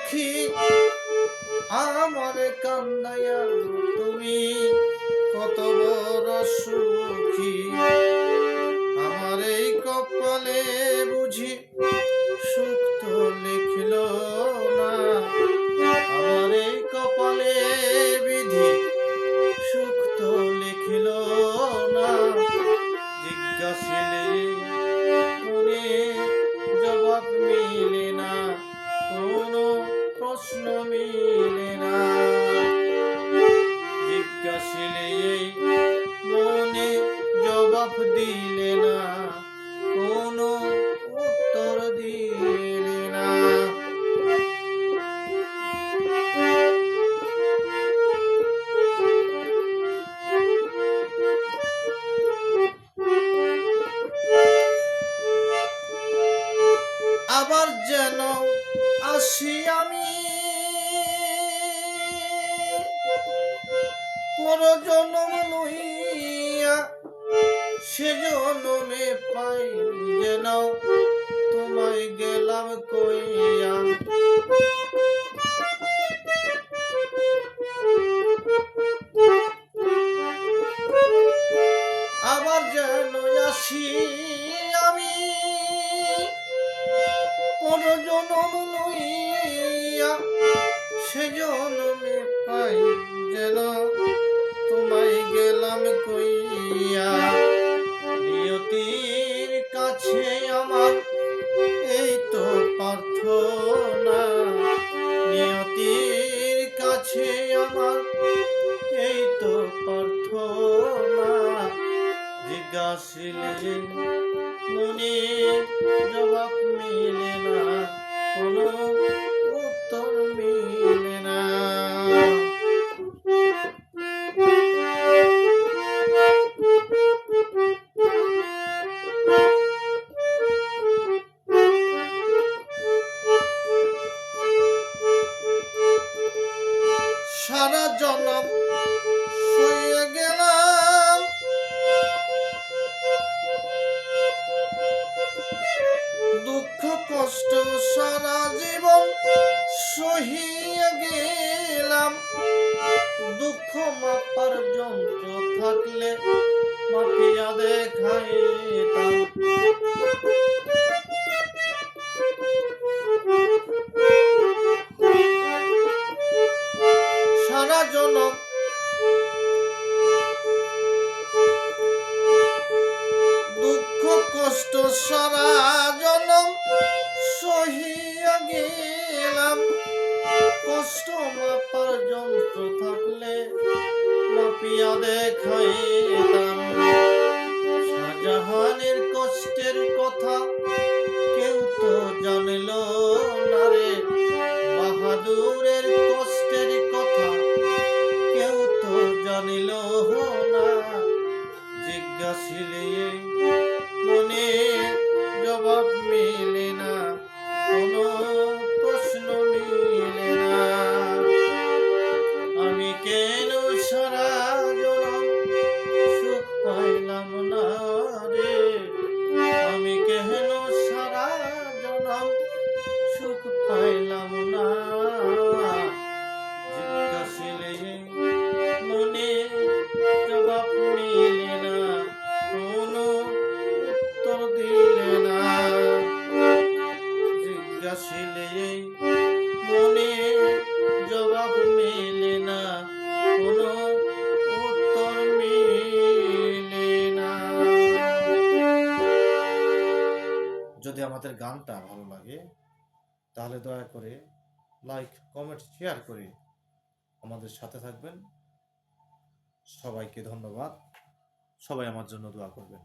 সখী আমার কান্দাইয়া তুমি কত বড় সুখী আমার এই কপালে বুঝি সুখ তো লিখিল না আমার এই কপালে বিধি সুখ তো লিখিল না জিজ্ঞাসিলে মনে জবাব মিলে না কোনো প্রশ্ন মিলে না জিজ্ঞাসিলে মনে জবাব দিলে না কোনো উত্তর দিলে না আবার যেন আসি আমি পরজন্ম লইয়া সে জন্মে পাই যেন তোমায় গেলাম কইয়া আবার যেন আসি আমি পরজন্ম লইয়া সে জন্মে পাই যেন তোমায় গেলাম কইয়া নিয়তির কাছে আমার এই তো প্রার্থনা নিয়তির কাছে আমার এই তো প্রার্থনা জিজ্ঞাসিলে মনে জবাব মিলে না কোনো উত্তর মিলে না সারা জনম সয়ে গেলাম দুঃখ কষ্ট সারা জীবন সহিয়ে গেলাম দুঃখ মাপার যন্ত্র থাকলে মাপিয়া দেখাইতাম সারা জনম দুঃখ কষ্ট সারা জনম সহিয়া গেলাম কষ্ট মাপার যন্ত্র থাকলে মাপিয়া দেখাইতাম শাহজাহানের কষ্টের কথা কেউ তো জানিল না রে বাহাদুরের কষ্টের কথা কেউ তো জানিল না জিজ্ঞাসিলে মনে জবাব মিলে না কোনো প্রশ্ন মিলে না আমি কেন সারা জনম সুখ পাইলাম না রে আমি কেন সারা জনম সুখ পাইলাম না জিজ্ঞাসিলে মনে জবাব মিলে না কোনো উত্তর দিলে না জিজ্ঞাসিলে মনে জবাব মিলে না কোনো উত্তর মিলে না যদি আমাদের গানটা ভালো লাগে তাহলে দয়া করে লাইক কমেন্ট শেয়ার করে আমাদের সাথে থাকবেন সবাইকে ধন্যবাদ সবাই আমার জন্য দোয়া করবেন।